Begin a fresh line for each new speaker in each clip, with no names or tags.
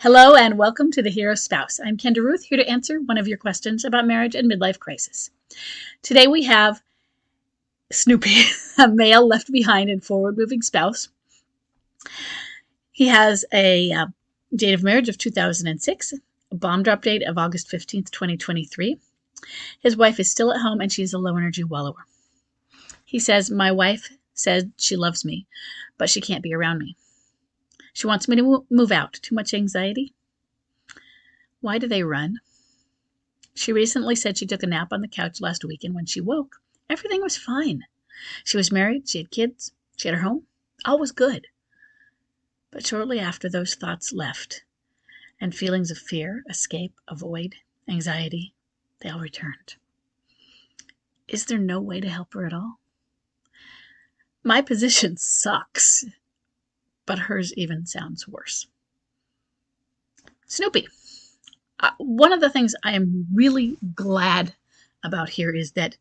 Hello and welcome to The Hero Spouse. I'm Kendra Ruth, here to answer one of your questions about marriage and midlife crisis. Today we have Snoopy, a male left behind and forward-moving spouse. He has a date of marriage of 2006, a bomb drop date of August 15th, 2023. His wife is still at home and she's a low-energy wallower. He says, "My wife said she loves me, but she can't be around me. She wants me to move out. Too much anxiety? Why do they run? She recently said she took a nap on the couch last week, and when she woke, everything was fine. She was married, she had kids, she had her home, all was good. But shortly after, those thoughts left, and feelings of fear, escape, avoid, anxiety, they all returned. Is there no way to help her at all? My position sucks, but hers even sounds worse." Snoopy. One of the things I am really glad about here is that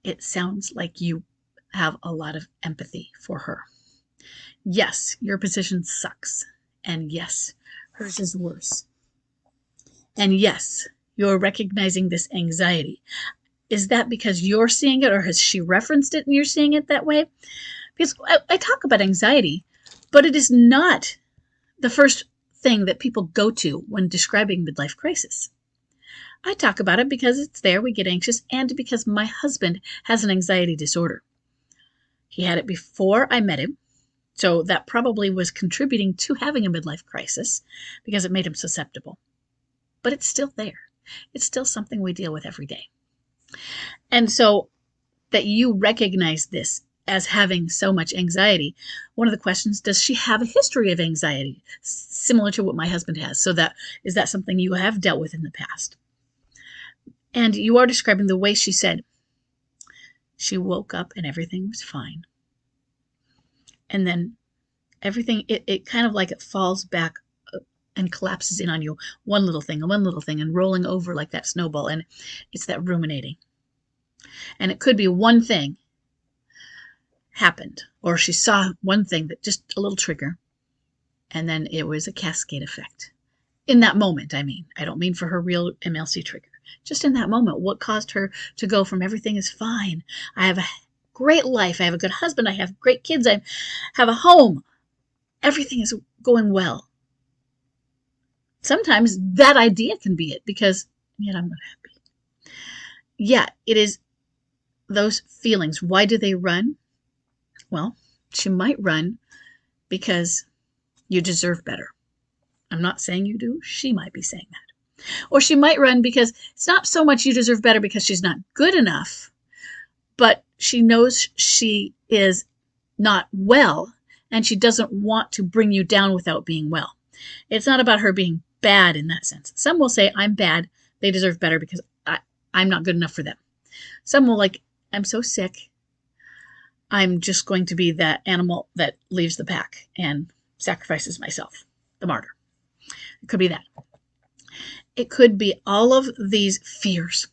it sounds like you have a lot of empathy for her. Yes, your position sucks. And yes, hers is worse. And yes, you're recognizing this anxiety. Is that because you're seeing it, or has she referenced it and you're seeing it that way? Because I talk about anxiety, but it is not the first thing that people go to when describing midlife crisis. I talk about it because it's there, we get anxious, and because my husband has an anxiety disorder. He had it before I met him, so that probably was contributing to having a midlife crisis because it made him susceptible. But it's still there. It's still something we deal with every day. And so that you recognize this as having so much anxiety, one of the questions, does she have a history of anxiety similar to what my husband has? So is that something you have dealt with in the past? And you are describing the way she said she woke up and everything was fine. And then everything, it kind of like it falls back and collapses in on you, one little thing, and rolling over like that snowball. And it's that ruminating. And it could be one thing happened, or she saw one thing that just a little trigger, and then it was a cascade effect. In that moment, I don't mean for her real MLC trigger. Just in that moment, what caused her to go from everything is fine, I have a great life, I have a good husband, I have great kids, I have a home, everything is going well. Sometimes that idea can be it, because yet I'm not happy. Yeah, it is those feelings. Why do they run? Well, she might run because you deserve better. I'm not saying you do. She might be saying that. Or she might run because it's not so much you deserve better because she's not good enough, but she knows she is not well, and she doesn't want to bring you down without being well. It's not about her being bad in that sense. Some will say, I'm bad, they deserve better because I'm not good enough for them. Some will I'm so sick, I'm just going to be that animal that leaves the pack and sacrifices myself, the martyr. It could be that. It could be all of these fears.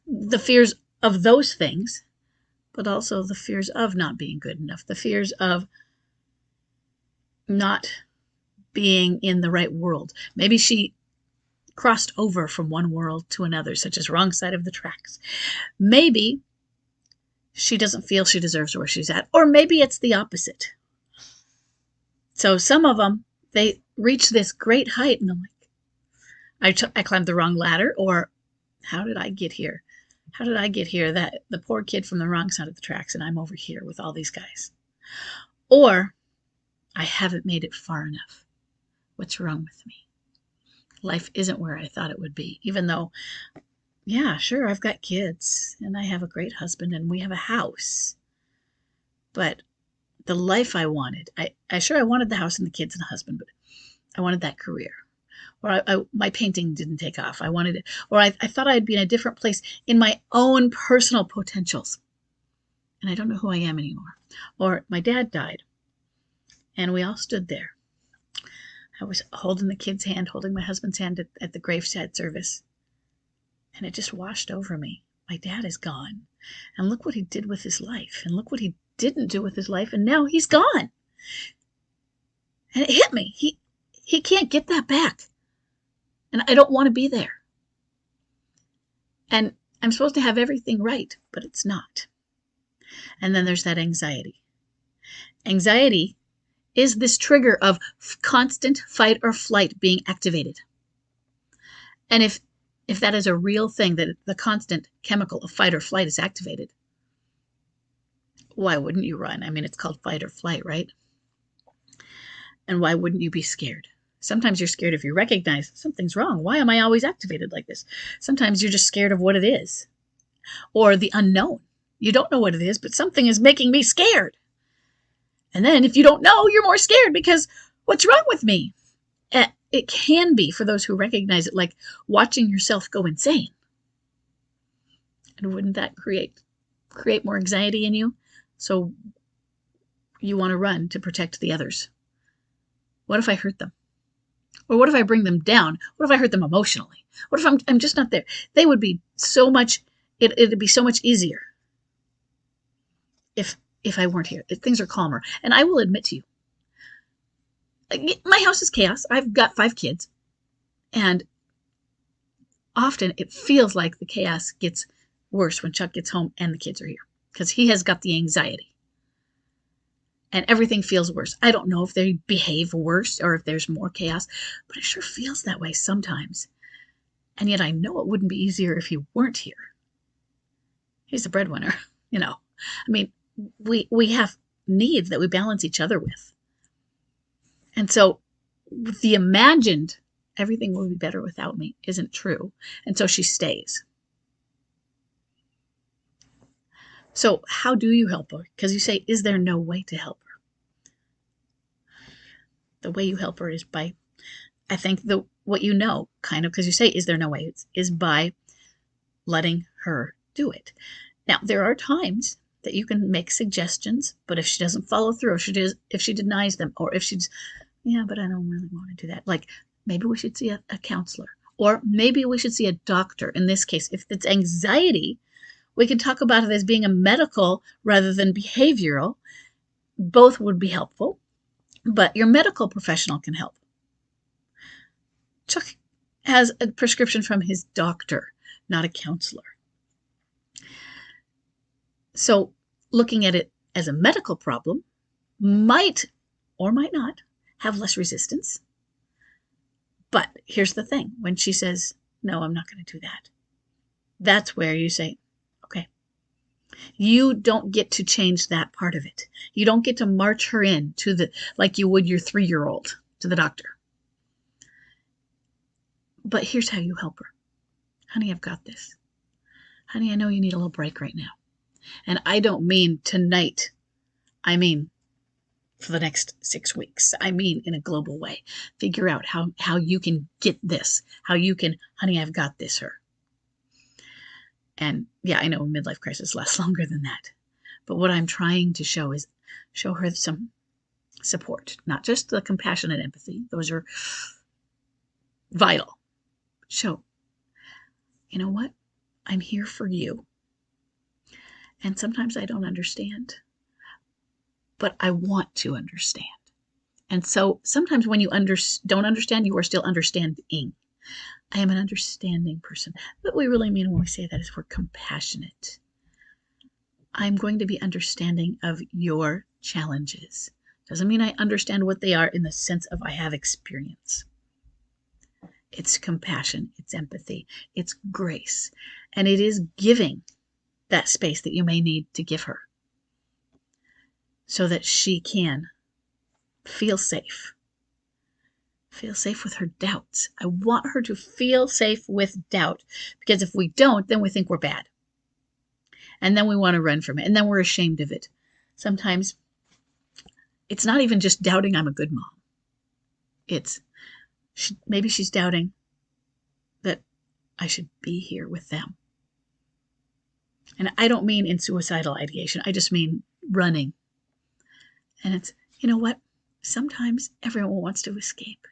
The fears of those things, but also the fears of not being good enough, the fears of not being in the right world. Maybe she crossed over from one world to another, such as wrong side of the tracks. Maybe she doesn't feel she deserves where she's at, or maybe it's the opposite. So some of them, they reach this great height and I'm like, I climbed the wrong ladder, or how did I get here? How did I get here? That the poor kid from the wrong side of the tracks, and I'm over here with all these guys. Or I haven't made it far enough. What's wrong with me? Life isn't where I thought it would be, even though, yeah, sure, I've got kids and I have a great husband and we have a house. But the life I wanted, I wanted the house and the kids and the husband, but I wanted that career. Or my painting didn't take off. I wanted it. Or I thought I'd be in a different place in my own personal potentials. And I don't know who I am anymore. Or my dad died. And we all stood there. I was holding the kid's hand, holding my husband's hand at the graveside service. And it just washed over me. My dad is gone. And look what he did with his life. And look what he didn't do with his life. And now he's gone. And it hit me. He can't get that back. And I don't want to be there. And I'm supposed to have everything right, but it's not. And then there's that anxiety. Anxiety is this trigger of constant fight or flight being activated. And if that is a real thing, that the constant chemical of fight or flight is activated, why wouldn't you run? I mean, it's called fight or flight, right? And why wouldn't you be scared? Sometimes you're scared if you recognize something's wrong. Why am I always activated like this? Sometimes you're just scared of what it is, or the unknown. You don't know what it is, but something is making me scared. And then if you don't know, you're more scared because what's wrong with me? It can be, for those who recognize it, like watching yourself go insane. And wouldn't that create more anxiety in you? So you want to run to protect the others. What if I hurt them? Or what if I bring them down? What if I hurt them emotionally? What if I'm just not there? They would be so much, it'd be so much easier if I weren't here, if things are calmer. And I will admit to you, my house is chaos. I've got 5 kids. And often it feels like the chaos gets worse when Chuck gets home and the kids are here, because he has got the anxiety. And everything feels worse. I don't know if they behave worse or if there's more chaos, but it sure feels that way sometimes. And yet I know it wouldn't be easier if he weren't here. He's the breadwinner, you know. I mean, we have needs that we balance each other with. And so the imagined everything will be better without me isn't true. And so she stays. So how do you help her? Because you say, is there no way to help her? The way you help her is by, I think, what you know, kind of, because you say, is there no way? Is by letting her do it. Now, there are times that you can make suggestions, but if she doesn't follow through, if she denies them, or if she's, yeah, but I don't really want to do that. Like, maybe we should see a counselor, or maybe we should see a doctor. In this case, if it's anxiety, we can talk about it as being a medical rather than behavioral. Both would be helpful, but your medical professional can help. Chuck has a prescription from his doctor, not a counselor. So looking at it as a medical problem might or might not have less resistance. But here's the thing. When she says, no, I'm not going to do that, that's where you say, okay. You don't get to change that part of it. You don't get to march her in to like you would your 3-year-old to the doctor. But here's how you help her. Honey, I've got this. Honey, I know you need a little break right now. And I don't mean tonight. I mean for the next 6 weeks. I mean in a global way. Figure out how you can get this. How you can, honey, I've got this, her. And yeah, I know a midlife crisis lasts longer than that. But what I'm trying to show her some support. Not just the compassion and empathy. Those are vital. Show, you know what? I'm here for you. And sometimes I don't understand. But I want to understand. And so sometimes when you don't understand, you are still understanding. I am an understanding person. What we really mean when we say that is we're compassionate. I'm going to be understanding of your challenges. Doesn't mean I understand what they are in the sense of I have experience. It's compassion, it's empathy, it's grace, and it is giving that space that you may need to give her so that she can feel safe. Feel safe with her doubts. I want her to feel safe with doubt, because if we don't, then we think we're bad. And then we want to run from it, and then we're ashamed of it. Sometimes it's not even just doubting I'm a good mom. It's maybe she's doubting that I should be here with them. And I don't mean in suicidal ideation. I just mean running. And it's, you know what? Sometimes everyone wants to escape.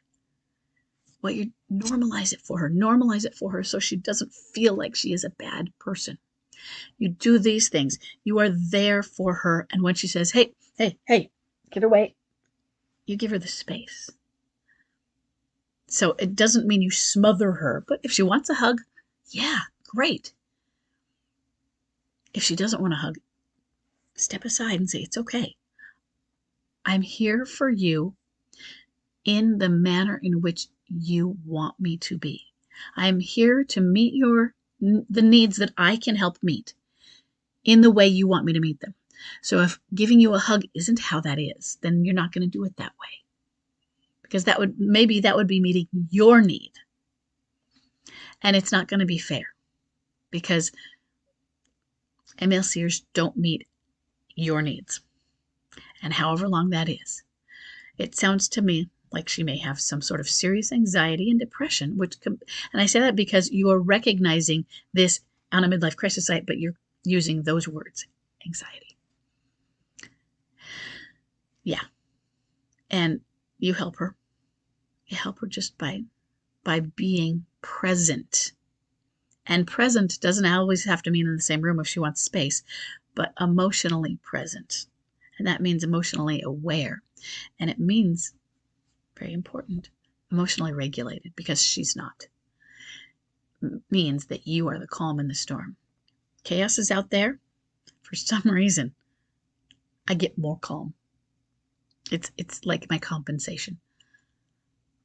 Well, you normalize it for her. Normalize it for her so she doesn't feel like she is a bad person. You do these things. You are there for her. And when she says, hey, get away, you give her the space. So it doesn't mean you smother her, but if she wants a hug, yeah, great. If she doesn't want a hug, step aside and say, it's okay. I'm here for you in the manner in which you want me to be. I'm here to meet the needs that I can help meet in the way you want me to meet them. So if giving you a hug isn't how that is, then you're not going to do it that way. Because that would be meeting your need. And it's not going to be fair because MLCers don't meet your needs. And however long that is, it sounds to me like she may have some sort of serious anxiety and depression, and I say that because you are recognizing this on a midlife crisis site, but you're using those words, anxiety. Yeah. And you help her. You help her just by being present. And present doesn't always have to mean in the same room if she wants space, but emotionally present. And that means emotionally aware. And it means, very important, emotionally regulated, because she's not. It means that you are the calm in the storm. Chaos is out there. For some reason, I get more calm. It's like my compensation.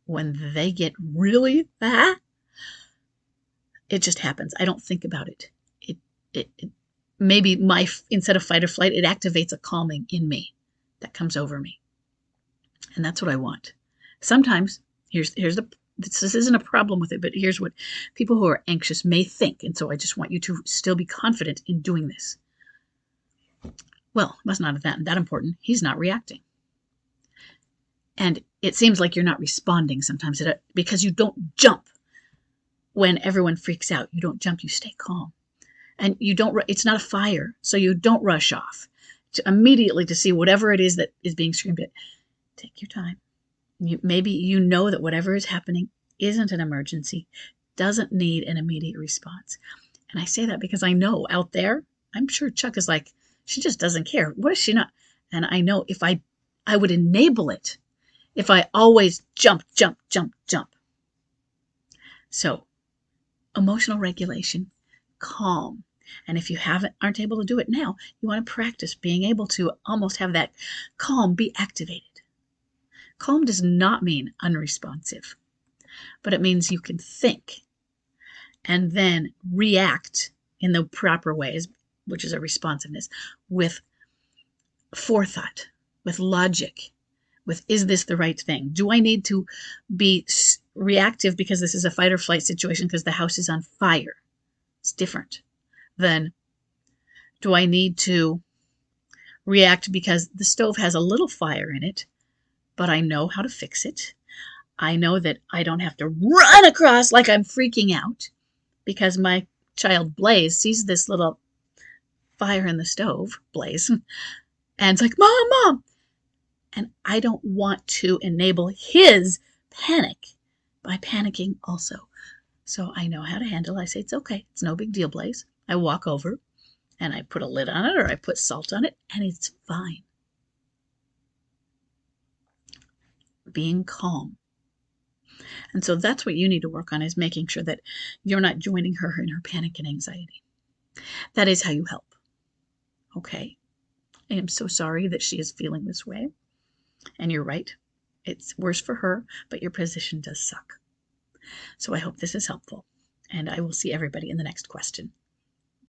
When they get really, it just happens. I don't think about it. It maybe instead of fight or flight, it activates a calming in me that comes over me. And that's what I want. Sometimes, this isn't a problem with it, but here's what people who are anxious may think. And so I just want you to still be confident in doing this. Well, that's not that important. He's not reacting. And it seems like you're not responding sometimes because you don't jump when everyone freaks out. You don't jump, you stay calm. And it's not a fire, so you don't rush off immediately to see whatever it is that is being screamed at. Take your time. Maybe you know that whatever is happening isn't an emergency, doesn't need an immediate response. And I say that because I know out there, I'm sure Chuck is like, she just doesn't care. What is she not? And I know if I would enable it if I always jump. So, emotional regulation, calm. And if you aren't able to do it now, you want to practice being able to almost have that calm be activated. Calm does not mean unresponsive, but it means you can think and then react in the proper ways, which is a responsiveness, with forethought, with logic, with, is this the right thing? Do I need to be reactive because this is a fight or flight situation because the house is on fire? It's different than, do I need to react because the stove has a little fire in it, but I know how to fix it. I know that I don't have to run across like I'm freaking out because my child Blaze sees this little fire in the stove, Blaze, and it's like, Mom. And I don't want to enable his panic by panicking also. So I know how to handle it. I say, it's okay. It's no big deal, Blaze. I walk over and I put a lid on it or I put salt on it and it's fine. Being calm. And so that's what you need to work on, is making sure that you're not joining her in her panic and anxiety. That is how you help. Okay. I am so sorry that she is feeling this way. And you're right. It's worse for her, but your position does suck. So I hope this is helpful. And I will see everybody in the next question.